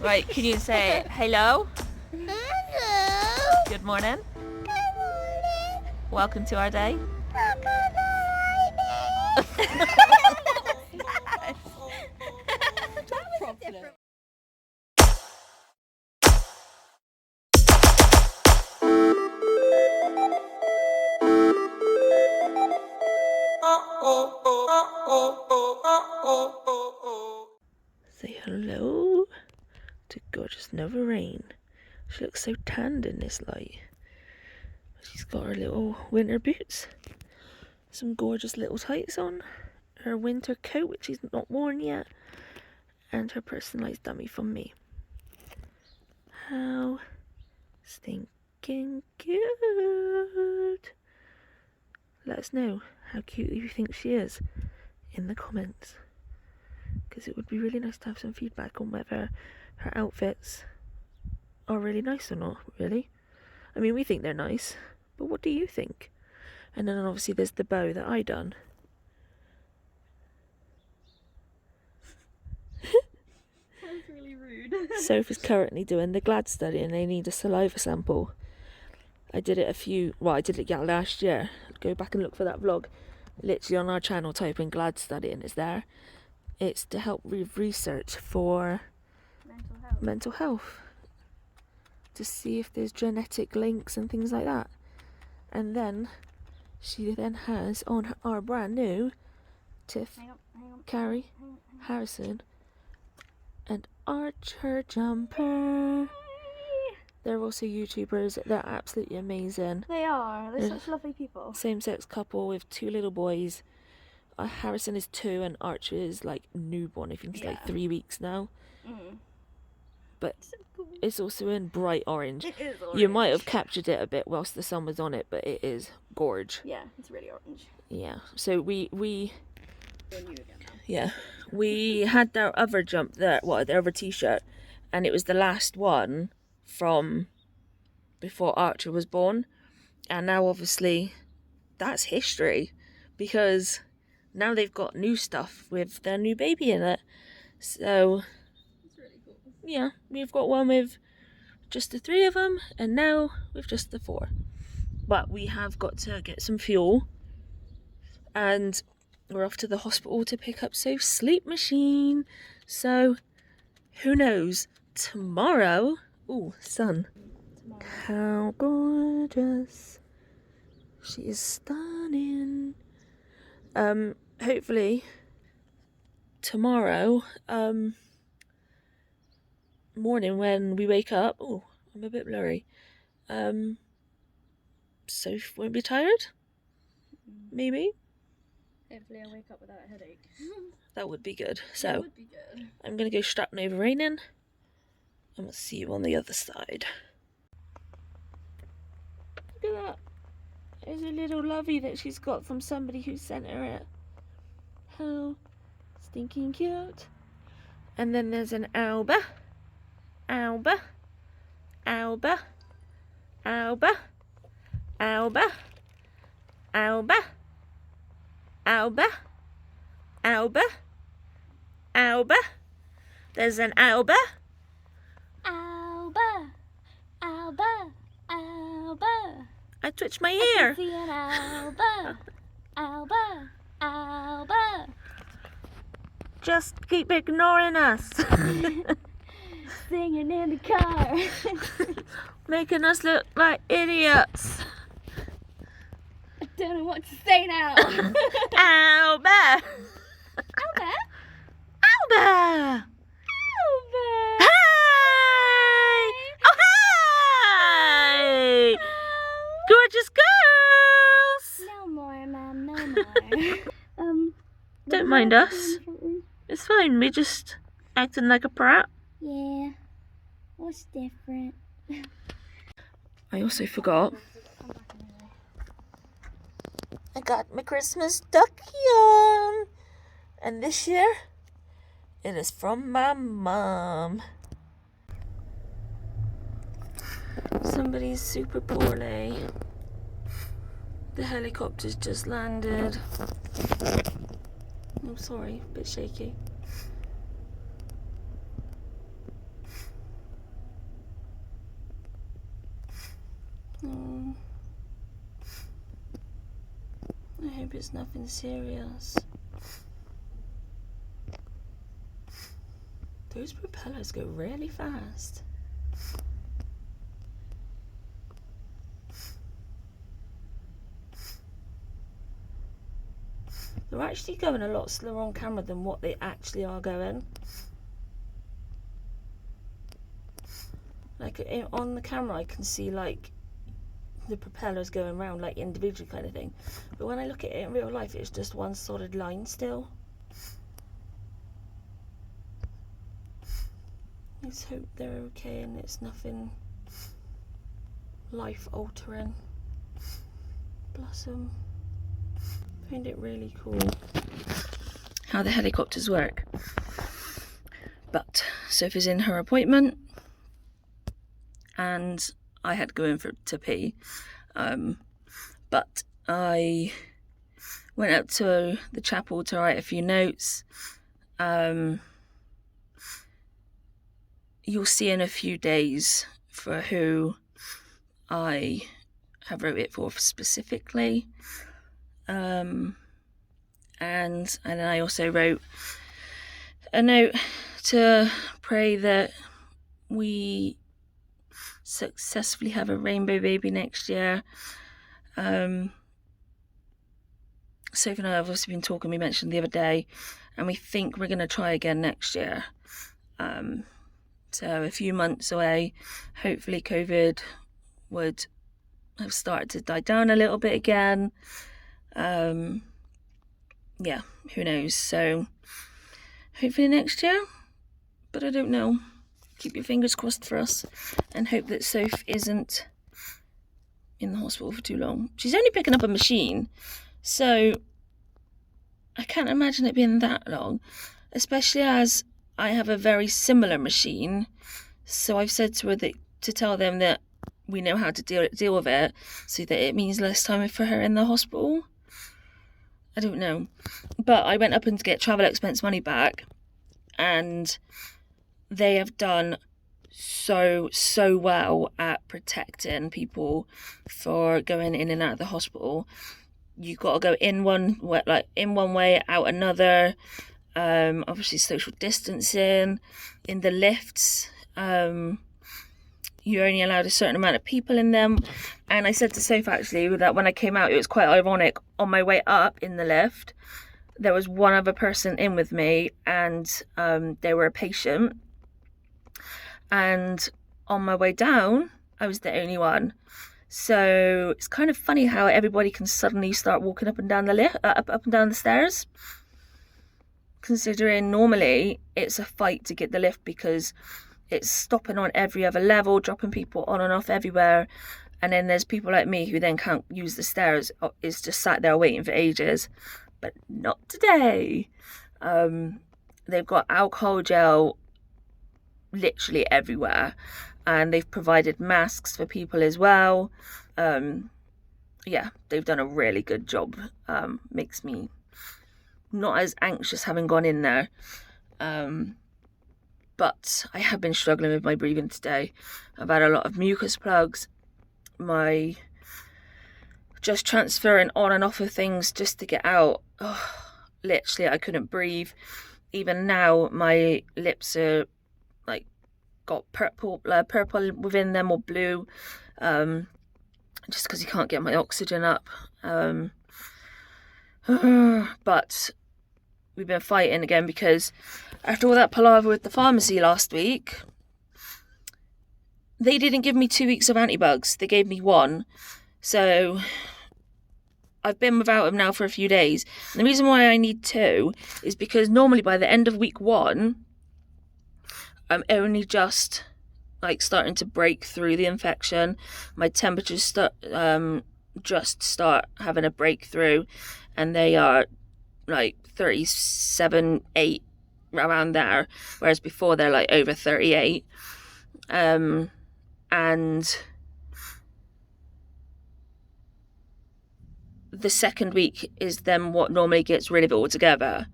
Right, can you say hello? Hello. Good morning. Good morning. Welcome to our day. Say hello to gorgeous Nova Rain. She looks so tanned in this light. She's got her little winter boots, some gorgeous little tights on, her winter coat which she's not worn yet, and her personalised dummy from me. How stinking cute! Let us know how cute you think she is in the comments, because it would be really nice to have some feedback on whether her outfits are really nice or not, really. I mean, we think they're nice, but what do you think? And then obviously there's the bow that I done. That's really rude. Soph is currently doing the GLAD study and they need a saliva sample. I did it last year. Go back and look for that vlog. Literally on our channel, type in GLAD study and it's there. It's to help with research for mental health. To see if there's genetic links and things like that. And then she then has on our brand new Tiff, Carrie, Harrison and Archer jumper. They're also YouTubers. They're absolutely amazing. They are. They're such lovely people. Same-sex couple with 2 little boys. Harrison is 2 and Archer is like newborn. I think he's like 3 weeks now. But So cool. it's also in bright orange. It is orange. You might have captured it a bit whilst the sun was on it, but it is gorge. Yeah, it's really orange. Yeah. So we You're new again now. yeah, we had their other their other t-shirt, and it was the last one from before Archer was born, and now obviously that's history because now they've got new stuff with their new baby in it. So It's really cool. yeah, we've got one with just the 3 of them and now with just the 4. But we have got to get some fuel and we're off to the hospital to pick up Soph's sleep machine. So who knows, tomorrow, ooh, sun, how gorgeous. She is stunning. Hopefully tomorrow morning when we wake up, oh, I'm a bit blurry, Soph won't be tired, maybe. Hopefully I'll wake up without a headache. That would be good. That So would be good. I'm gonna go strap Nova Rain in and we'll see you on the other side. Look at that. There's a little lovey that she's got from somebody who sent her it. How stinking cute. And then there's an Alba. Alba. Alba. Alba. Alba. Alba. Alba. Alba. Alba. There's an Alba. Alba. Alba. Alba. I twitched my I ear. can see an Alba. Alba. Alba. Just keep ignoring us. Singing in the car. Making us look like idiots. I don't know what to say now. Alba. Alba. Alba. Alba. Hi. Oh, hi. Gorgeous girls. No more, Mom. No more. Don't mind us. It's fine. We're just acting like a brat. Yeah. What's different? I also forgot. I got my Christmas ducky on. And this year, it is from my mom. Somebody's super poorly. The helicopter's just landed. I'm sorry, a bit shaky. hope it's nothing serious. Those propellers go really fast. They're actually going a lot slower on camera than what they actually are going. Like on the camera I can see like the propellers going around like individually kind of thing. But when I look at it in real life, it's just one solid line still. Let's hope they're okay and it's nothing life altering. Bless them. I find it really cool how the helicopters work. But Sophie's in her appointment and I had to go in to pee. But I went out to the chapel to write a few notes. You'll see in a few days for who I have wrote it for specifically. And then I also wrote a note to pray that we successfully have a rainbow baby next year. Sophie and I have obviously been talking, we mentioned the other day, and we think we're going to try again next year. So a few months away, hopefully COVID would have started to die down a little bit again. Yeah, who knows? So hopefully next year, but I don't know. Keep your fingers crossed for us and hope that Soph isn't in the hospital for too long. She's only picking up a machine, so I can't imagine it being that long, especially as I have a very similar machine. So I've said to her to tell them that we know how to deal with it, so that it means less time for her in the hospital. I don't know. But I went up and to get travel expense money back, and they have done so well at protecting people for going in and out of the hospital. You got to go in one way, out another. Obviously social distancing in the lifts. You're only allowed a certain amount of people in them. And I said to Soph actually that when I came out, it was quite ironic. On my way up in the lift, there was one other person in with me, and they were a patient. And on my way down, I was the only one. So it's kind of funny how everybody can suddenly start walking up and down the lift, up and down the stairs. Considering normally it's a fight to get the lift because it's stopping on every other level, dropping people on and off everywhere. And then there's people like me who then can't use the stairs. It's just sat there waiting for ages. But not today. They've got alcohol gel literally everywhere. And they've provided masks for people as well. Yeah, they've done a really good job. Makes me not as anxious having gone in there. But I have been struggling with my breathing today. I've had a lot of mucus plugs. My just transferring on and off of things just to get out. Oh, literally, I couldn't breathe. Even now, my lips are like got purple within them, or blue. Just because you can't get my oxygen up. But we've been fighting again because after all that palaver with the pharmacy last week, they didn't give me 2 weeks of antibugs. They gave me 1. So I've been without them now for a few days. And the reason why I need 2 is because normally by the end of week 1, I'm only just like starting to break through the infection. My temperatures just start having a breakthrough, and they are like 37, 8 around there, whereas before they're like over 38. And the second week is then what normally gets rid of it altogether.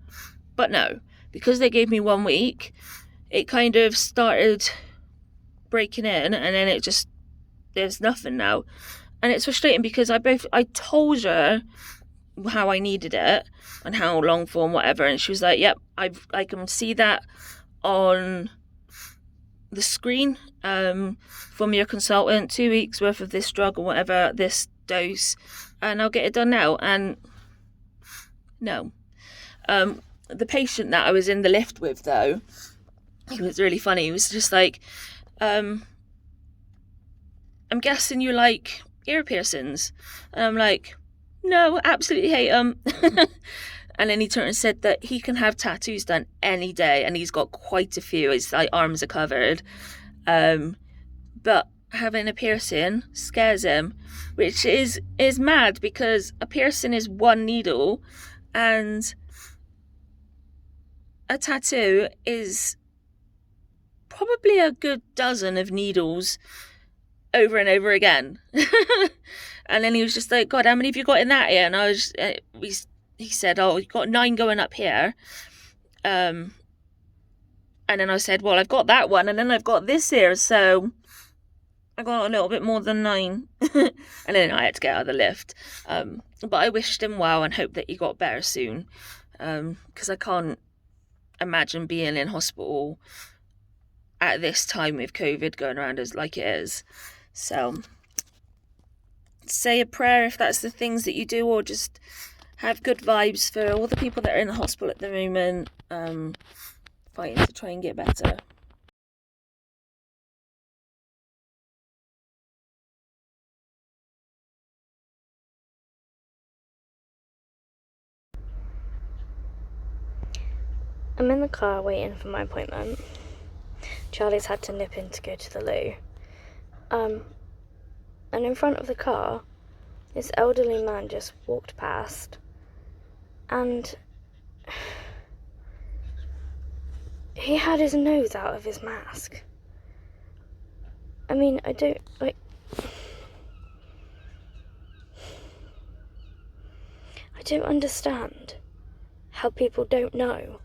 But no, because they gave me 1 week, it kind of started breaking in, and then it just, there's nothing now. And it's frustrating because I told her how I needed it and how long for and whatever. And she was like, yep, I can see that on the screen from your consultant, 2 weeks worth of this drug or whatever, this dose, and I'll get it done now. And no. The patient that I was in the lift with, though, he was really funny. He was just like, I'm guessing you like ear piercings. And I'm like, no, absolutely hate them. And then he turned and said that he can have tattoos done any day, and he's got quite a few. His like arms are covered, but having a piercing scares him, which is mad, because a piercing is one needle, and a tattoo is probably a good dozen of needles over and over again. And then he was just like, God, how many have you got in that ear? And I was, he said, oh, you've got 9 going up here. And then I said, well, I've got that one, and then I've got this ear, so I got a little bit more than 9. And then I had to get out of the lift. But I wished him well and hope that he got better soon. Because I can't imagine being in hospital at this time with COVID going around as like it is. So say a prayer if that's the things that you do, or just have good vibes for all the people that are in the hospital at the moment, fighting to try and get better. I'm in the car waiting for my appointment. Charlie's had to nip in to go to the loo. And in front of the car, this elderly man just walked past, and he had his nose out of his mask. I mean, I don't understand how people don't know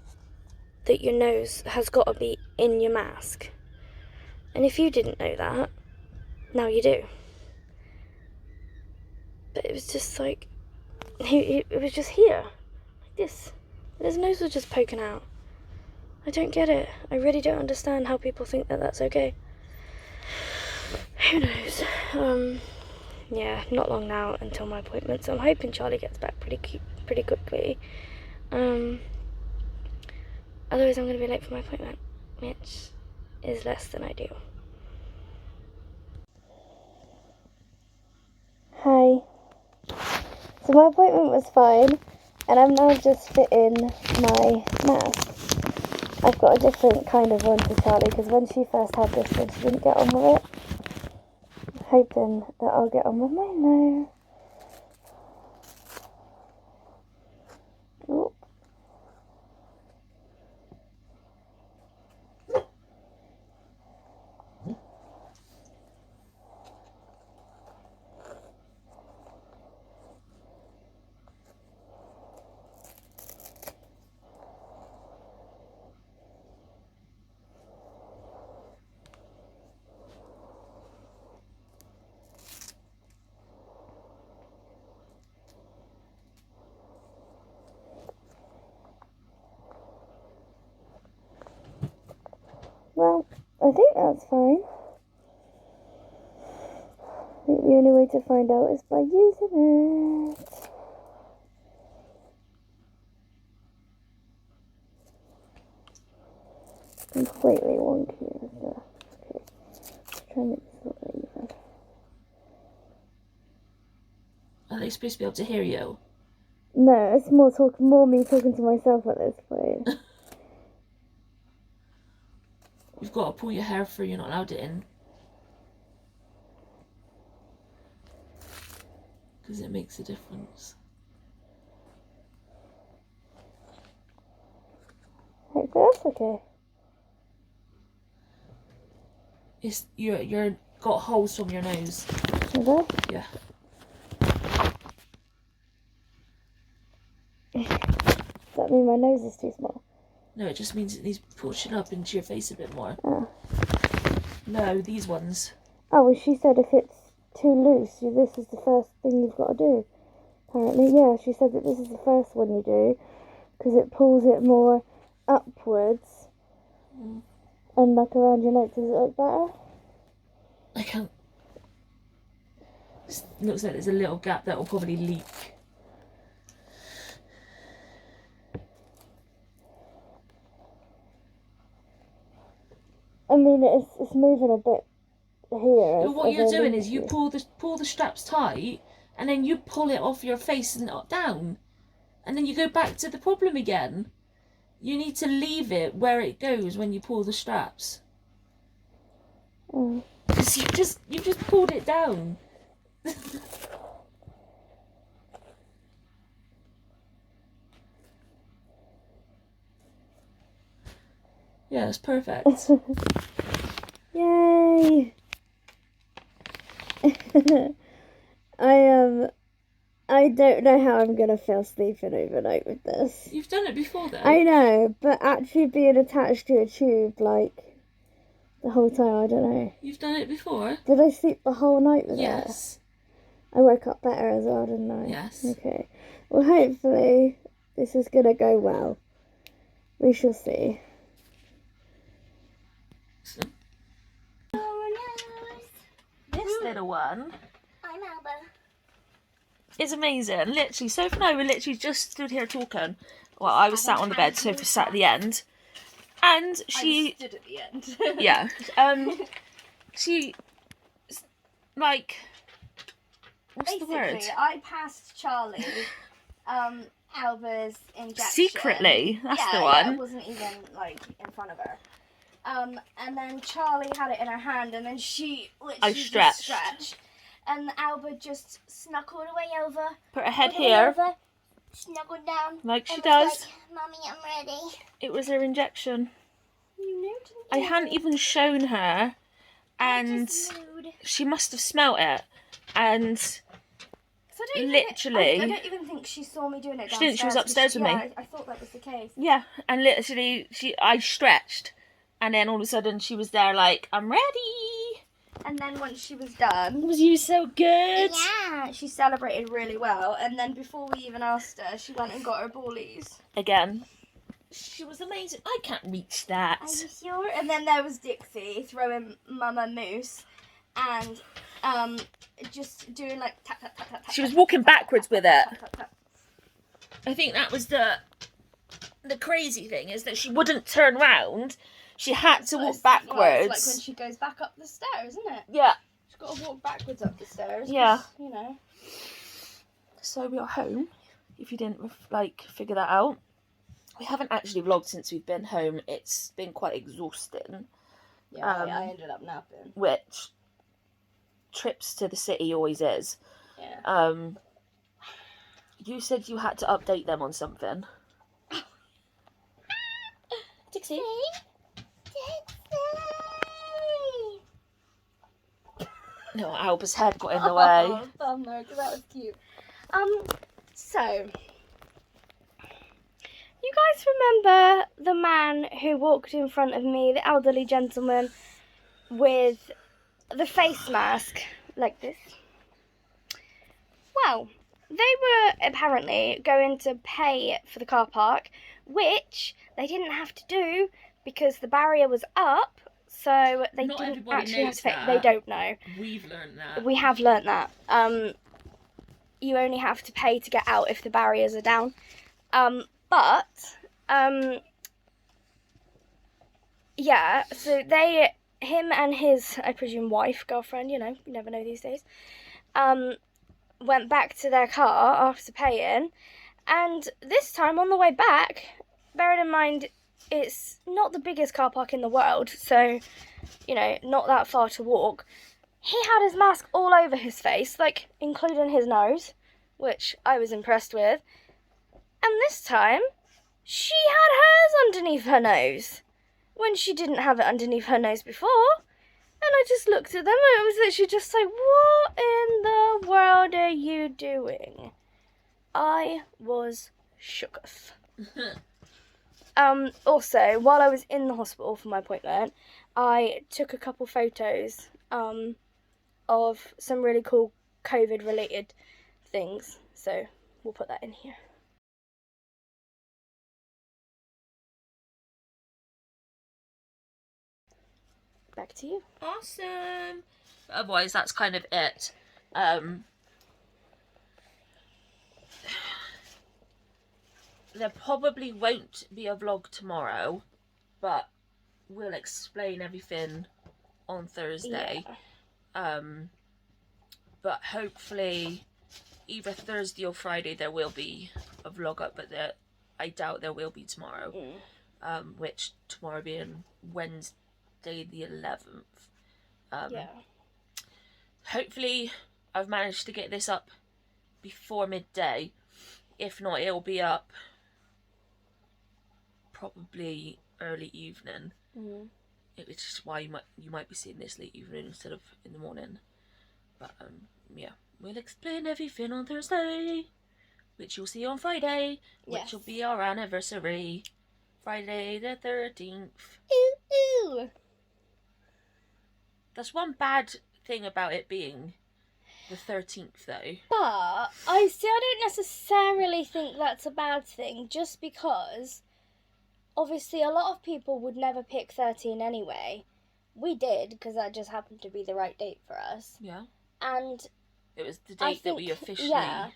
that your nose has got to be in your mask. And if you didn't know that, now you do. But it was just like, it was just here, like this. And his nose was just poking out. I don't get it. I really don't understand how people think that that's okay. Who knows? Yeah, not long now until my appointment, so I'm hoping Charlie gets back pretty quickly. Otherwise I'm going to be late for my appointment, which is less than ideal. Hi. So my appointment was fine, and I'm now just fitting my mask. I've got a different kind of one for Charlie, because when she first had this one, she didn't get on with it. I'm hoping that I'll get on with mine now. Oh. Well, I think that's fine. I think the only way to find out is by using it. Completely wonky and stuff. Okay, let's try and make this look even. Are they supposed to be able to hear you? No, it's more me talking to myself at this point. You've got to pull your hair through, you're not allowed it in. Because it makes a difference. Hopefully that's okay. It's you're got holes from your nose. Is it? Yeah. Does that mean my nose is too small? No, it just means it needs pushing up into your face a bit more. Oh. No, these ones. Oh, well, she said if it's too loose, this is the first thing you've got to do. Apparently, yeah, she said that this is the first one you do because it pulls it more upwards and like around your neck. Does it look better? I can't. Looks like there's a little gap that will probably leak. I mean, it's moving a bit here. But what you're doing is you pull the straps tight, and then you pull it off your face and down, and then you go back to the problem again. You need to leave it where it goes when you pull the straps. Because you just pulled it down. Yeah, it's perfect. Yay! I don't know how I'm gonna feel sleeping overnight with this. You've done it before, though. I know, but actually being attached to a tube like the whole time, I don't know. You've done it before. Did I sleep the whole night with it? Yes. I woke up better as well, didn't I? Yes. Okay. Well, hopefully this is gonna go well. We shall see. This little one I'm Alba. is amazing. Literally, Soph and I were literally just stood here talking. Well, I was sat on the bed, Soph was sat at the end. And she... I stood at the end. Yeah. She... Like... What's the word? Basically, I passed Charlie Alba's injection. Secretly. That's the Yeah, one. it wasn't even, like, in front of her. And then Charlie had it in her hand, and then she literally just stretched. And Alba just snuggled away over. Put her head all the way here, over, snuggled down. like she And does. was like, Mommy, I'm ready. It was her injection. You knew, didn't I you? hadn't even shown her, and Just mood. she must have smelt it. And So I don't literally- Even, I don't even think she saw me doing it downstairs. She didn't, she was upstairs with me. Yeah, I thought that was the case. yeah, and literally, I stretched, and then all of a sudden she was there like, I'm ready. And then once she was done, Was you so good? yeah, she celebrated really well. And then before we even asked her, she went and got her ballies. Again. She was amazing. I can't reach that. Are you sure? And then there was Dixie throwing Mama Moose, and just doing like tap tap tap tap. tap She was tap, walking tap, backwards tap, with tap, it. tap, tap, tap. I think that was the crazy thing, is that she wouldn't turn round. She had to walk It's backwards. like when she goes back up the stairs, isn't it? Yeah. She's got to walk backwards up the stairs. 'cause, Yeah. You know. So we are home, if you didn't figure that out. We haven't actually vlogged since we've been home. It's been quite exhausting, Yeah, I ended up napping. which trips to the city always is. Yeah. You said you had to update them on something. Dixie? No, Alba's head got in the way. Oh, bummer, because that was cute. So, you guys remember the man who walked in front of me, the elderly gentleman with the face mask like this? Well, they were apparently going to pay for the car park, which they didn't have to do because the barrier was up. So they Not didn't everybody actually have knows to pay. that. They don't know. We've learned that. We have learnt that. You only have to pay to get out if the barriers are down. Yeah, so him and his, I presume, wife, girlfriend, you never know these days, went back to their car after paying, and this time on the way back, bearing in mind it's not the biggest car park in the world, so, not that far to walk, he had his mask all over his face, like, including his nose, which I was impressed with. And this time, she had hers underneath her nose, when she didn't have it underneath her nose before. And I just looked at them, and it was literally just like, what in the world are you doing? I was shooketh. Also, while I was in the hospital for my appointment, I took a couple photos of some really cool COVID-related things. So we'll put that in here. Back to you. Awesome. Otherwise, that's kind of it. There probably won't be a vlog tomorrow, but we'll explain everything on Thursday. Yeah. But hopefully either Thursday or Friday there will be a vlog up, but I doubt there will be tomorrow. Which tomorrow being Wednesday the 11th. Yeah. Hopefully I've managed to get this up before midday. If not, it'll be up probably early evening. Which is why you might be seeing this late evening instead of in the morning. But yeah, we'll explain everything on Thursday, which you'll see on Friday, which will be our anniversary. Friday the 13th. Ooh, ooh. That's one bad thing about it being the 13th, though. But I don't necessarily think that's a bad thing, just because obviously a lot of people would never pick 13 anyway. We did, because that just happened to be the right date for us. Yeah. And it was the date that we officially got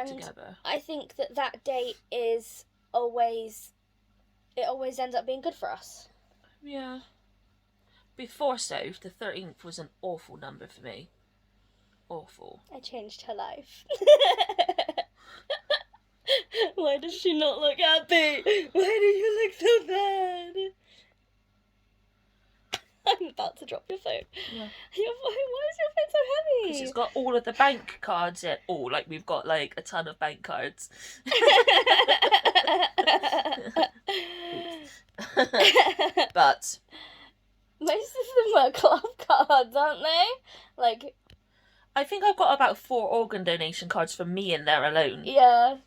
together. I think that date is always ends up being good for us. Yeah. Before Soph, the 13th was an awful number for me. Awful. I changed her life. Why does she not look happy? Why do you look so bad? I'm about to drop your phone. Yeah. Why is your phone so heavy? Because it's got all of the bank cards in. Oh, like we've got like a ton of bank cards. But most of them are club cards, aren't they? Like, I think I've got about 4 organ donation cards for me in there alone. yeah.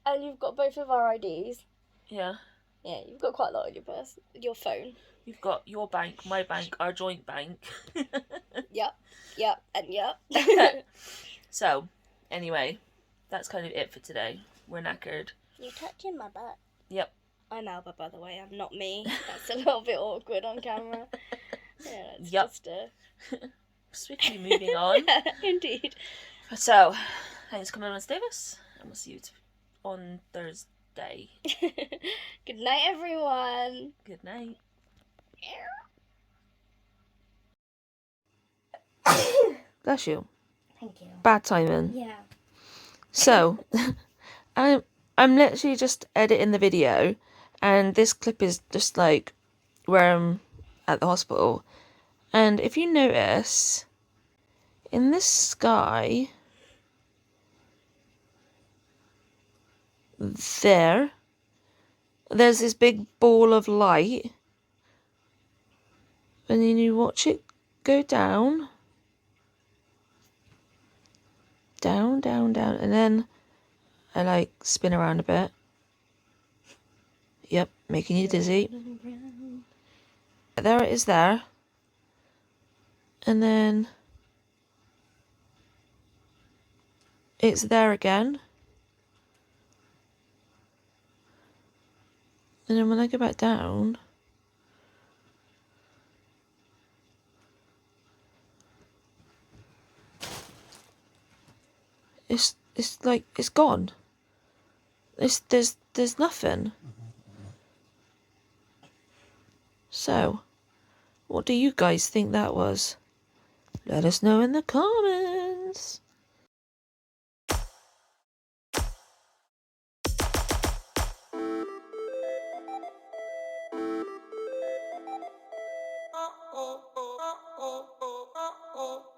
And you've got both of our IDs. Yeah. Yeah, you've got quite a lot on your purse, your phone. You've got your bank, my bank, our joint bank. Yep, and yep. So, anyway, that's kind of it for today. We're knackered. You're touching my butt. Yep. I'm Alba, by the way. I'm not me. That's a little bit awkward on camera. Yeah, it's just swiftly moving on. Yeah, indeed. So, thanks for coming on, Davis, and we'll see you on Thursday. Good night, everyone. Good night. Bless you. Thank you. Bad timing. Yeah. So, I'm literally just editing the video, and this clip is just like where I'm at the hospital. And if you notice, in the sky, there's this big ball of light, and then you watch it go down, down, down, down, and then I like spin around a bit. Yep, making you dizzy. There it is there. And then it's there again. And then when I go back down, it's like it's gone. There's nothing. So, what do you guys think that was? Let us know in the comments. Oh, oh, oh, oh, oh, oh, oh.